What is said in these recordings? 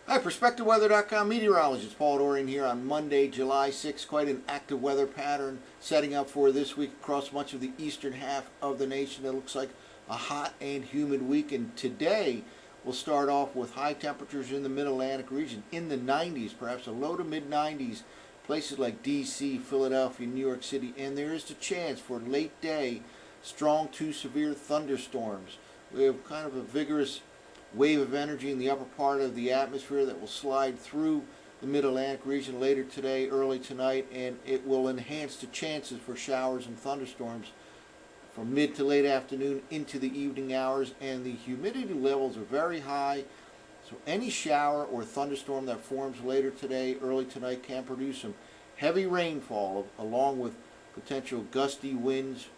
Hi, PerspectiveWeather.com meteorologist Paul Dorian here on Monday, July 6th. Quite an active weather pattern setting up for this week across much of the eastern half of the nation. It looks like a hot and humid week. And today we'll start off with high temperatures in the mid-Atlantic region in the 90s, perhaps a low to mid-90s. Places like D.C., Philadelphia, New York City. And there is the chance for late day strong to severe thunderstorms. We have kind of a vigorous wave of energy in the upper part of the atmosphere that will slide through the mid-Atlantic region later today, early tonight, and it will enhance the chances for showers and thunderstorms from mid to late afternoon into the evening hours, and the humidity levels are very high, so any shower or thunderstorm that forms later today, early tonight, can produce some heavy rainfall along with potential gusty winds.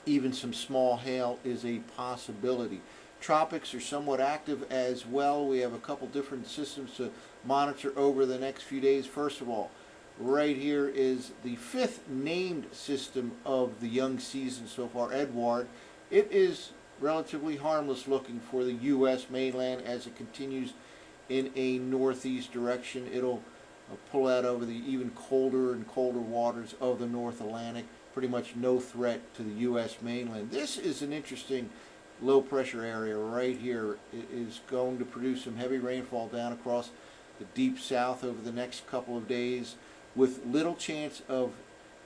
Even some small hail is a possibility. Tropics are somewhat active as well. We have a couple different systems to monitor over the next few days. First of all, right here is the fifth named system of the young season so far, Edward. It is relatively harmless looking for the U.S. mainland as it continues in a northeast direction. It'll pull out over the even colder and colder waters of the North Atlantic. Pretty much no threat to the U.S. mainland. This is an interesting low pressure area right here. It is going to produce some heavy rainfall down across the deep south over the next couple of days with little chance of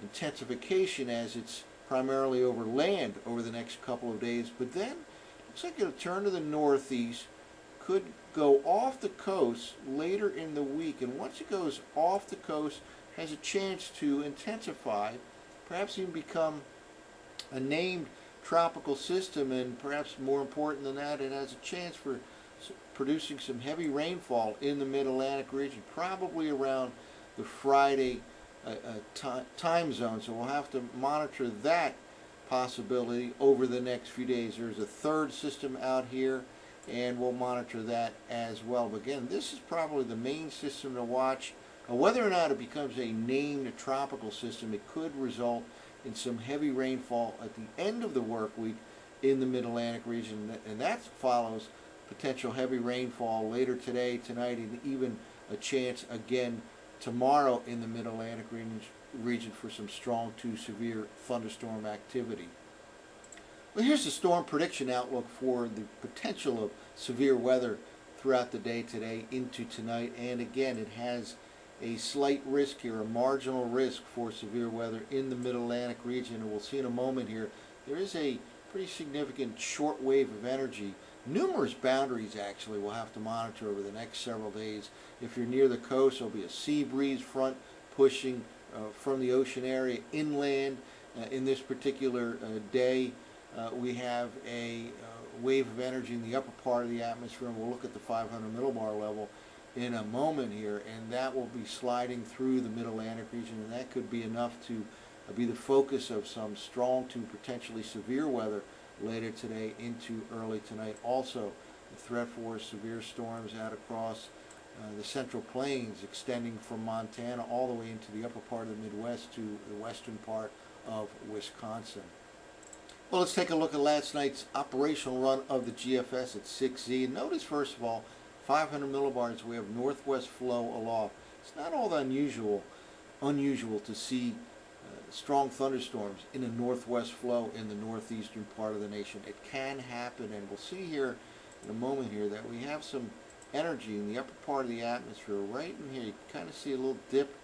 intensification as it's primarily over land over the next couple of days. But then looks like it'll turn to the northeast, could go off the coast later in the week, and once it goes off the coast has a chance to intensify, perhaps even become a named tropical system, and perhaps more important than that, it has a chance for producing some heavy rainfall in the mid-Atlantic region, probably around the Friday time zone. So we'll have to monitor that possibility over the next few days. There's a third system out here, and we'll monitor that as well. But again, this is probably the main system to watch. Whether or not it becomes a named tropical system, it could result in some heavy rainfall at the end of the work week in the mid-Atlantic region, and that follows potential heavy rainfall later today, tonight, and even a chance again tomorrow in the mid-Atlantic region for some strong to severe thunderstorm activity. Well, here's the storm prediction outlook for the potential of severe weather throughout the day today into tonight, and again it has a slight risk here, a marginal risk for severe weather in the mid-Atlantic region. And we'll see in a moment here, there is a pretty significant short wave of energy. Numerous boundaries actually we'll have to monitor over the next several days. If you're near the coast, there'll be a sea breeze front pushing from the ocean area inland. In this particular day, we have a wave of energy in the upper part of the atmosphere, and we'll look at the 500 millibar level in a moment here, and that will be sliding through the mid-Atlantic region, and that could be enough to be the focus of some strong to potentially severe weather later today into early tonight. Also, the threat for severe storms out across the Central Plains, extending from Montana all the way into the upper part of the Midwest to the western part of Wisconsin. Well, let's take a look at last night's operational run of the GFS at 6Z. And notice, first of all, 500 millibars, we have northwest flow aloft. It's not all that unusual to see strong thunderstorms in a northwest flow in the northeastern part of the nation. It can happen, and we'll see here in a moment here that we have some energy in the upper part of the atmosphere right in here. You can kind of see a little dip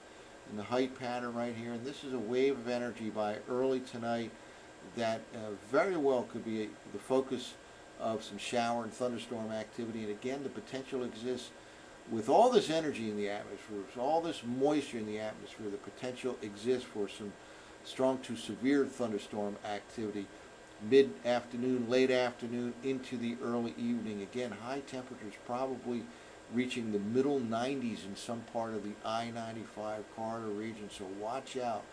in the height pattern right here, and this is a wave of energy by early tonight that very well could be the focus of some shower and thunderstorm activity. And again, the potential exists with all this energy in the atmosphere, with all this moisture in the atmosphere. The potential exists for some strong to severe thunderstorm activity mid-afternoon, late afternoon into the early evening. Again, high temperatures probably reaching the middle 90s in some part of the I-95 corridor region. So watch out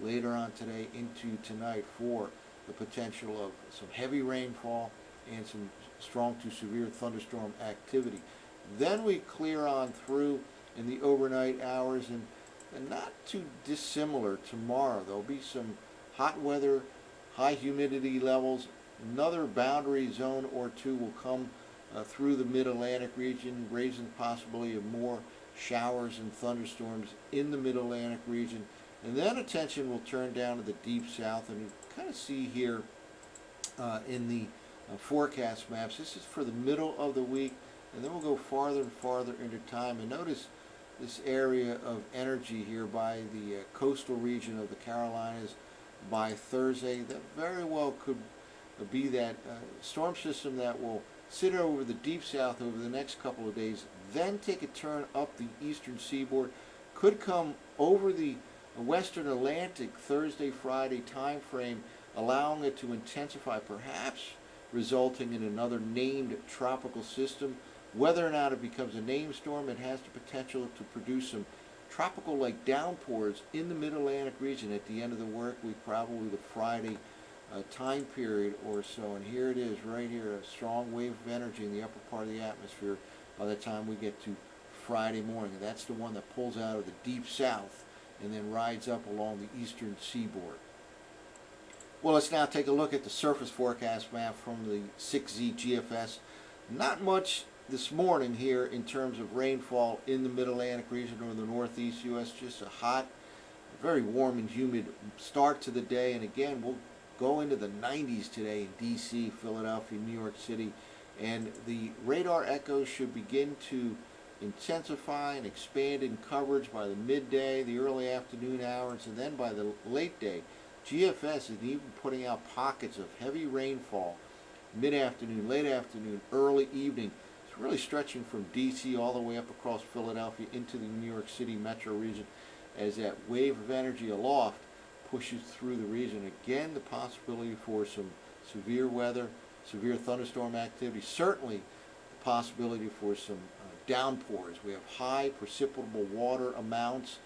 later on today into tonight for the potential of some heavy rainfall and some strong to severe thunderstorm activity. Then we clear on through in the overnight hours, and not too dissimilar tomorrow. There'll be some hot weather, high humidity levels. Another boundary zone or two will come through the mid-Atlantic region, raising the possibility of more showers and thunderstorms in the mid-Atlantic region. And then attention will turn down to the deep south, and you kind of see here in the forecast maps, this is for the middle of the week, and then we'll go farther and farther into time. And notice this area of energy here by the coastal region of the Carolinas by Thursday. That very well could be that storm system that will sit over the deep south over the next couple of days, then take a turn up the eastern seaboard, could come over the western Atlantic Thursday, Friday time frame, allowing it to intensify, perhaps resulting in another named tropical system. Whether or not it becomes a named storm, it has the potential to produce some tropical-like downpours in the mid-Atlantic region at the end of the work week, probably the Friday time period or so. And here it is right here, a strong wave of energy in the upper part of the atmosphere by the time we get to Friday morning. And that's the one that pulls out of the deep south and then rides up along the eastern seaboard. Well, let's now take a look at the surface forecast map from the 6Z GFS. Not much this morning here in terms of rainfall in the mid-Atlantic region or the northeast U.S. Just a hot, very warm and humid start to the day. And again, we'll go into the 90s today in D.C., Philadelphia, New York City. And the radar echoes should begin to intensify and expand in coverage by the midday, the early afternoon hours, and then by the late day. GFS is even putting out pockets of heavy rainfall mid-afternoon, late afternoon, early evening. It's really stretching from D.C. all the way up across Philadelphia into the New York City metro region as that wave of energy aloft pushes through the region. Again, the possibility for some severe weather, severe thunderstorm activity, certainly the possibility for some downpours. We have high precipitable water amounts,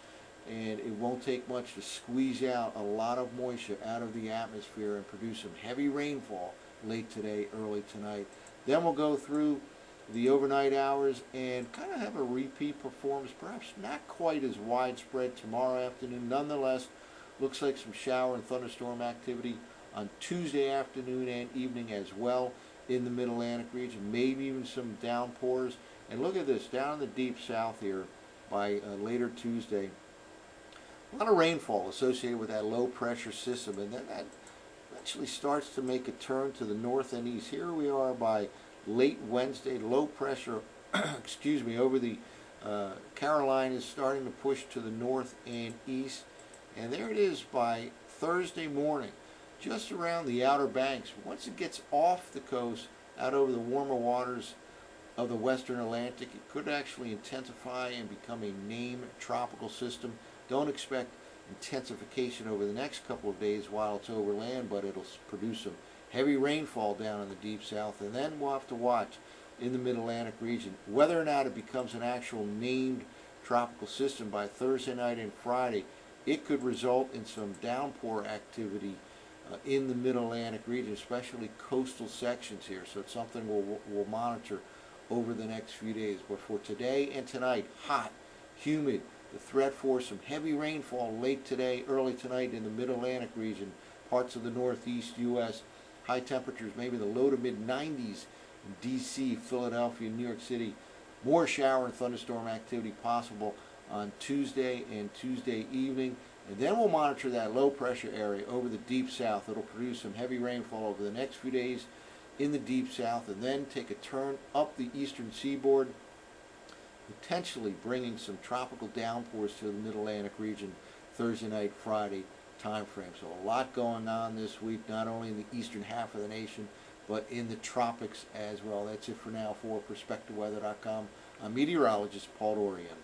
and it won't take much to squeeze out a lot of moisture out of the atmosphere and produce some heavy rainfall late today, early tonight. Then we'll go through the overnight hours and kind of have a repeat performance, perhaps not quite as widespread tomorrow afternoon. Nonetheless, looks like some shower and thunderstorm activity on Tuesday afternoon and evening as well in the mid-Atlantic region, maybe even some downpours. And look at this, down in the deep south here by later Tuesday. A lot of rainfall associated with that low pressure system, and then that eventually starts to make a turn to the north and east. Here we are by late Wednesday, low pressure, excuse me, over the Carolinas starting to push to the north and east. And there it is by Thursday morning, just around the Outer Banks. Once it gets off the coast, out over the warmer waters of the western Atlantic, it could actually intensify and become a named tropical system. Don't expect intensification over the next couple of days while it's over land, but it'll produce some heavy rainfall down in the deep south. And then we'll have to watch in the mid-Atlantic region whether or not it becomes an actual named tropical system by Thursday night and Friday. It could result in some downpour activity in the mid-Atlantic region, especially coastal sections here. So it's something we'll monitor over the next few days. But for today and tonight, hot, humid, the threat for some heavy rainfall late today, early tonight in the mid-Atlantic region, parts of the northeast U.S. High temperatures, maybe the low to mid-90s in D.C., Philadelphia, New York City. More shower and thunderstorm activity possible on Tuesday and Tuesday evening. And then we'll monitor that low pressure area over the deep south. It'll produce some heavy rainfall over the next few days in the deep south, and then take a turn up the eastern seaboard, potentially bringing some tropical downpours to the mid-Atlantic region Thursday night, Friday time frame. So a lot going on this week, not only in the eastern half of the nation, but in the tropics as well. That's it for now for PerspectiveWeather.com. I'm meteorologist Paul Dorian.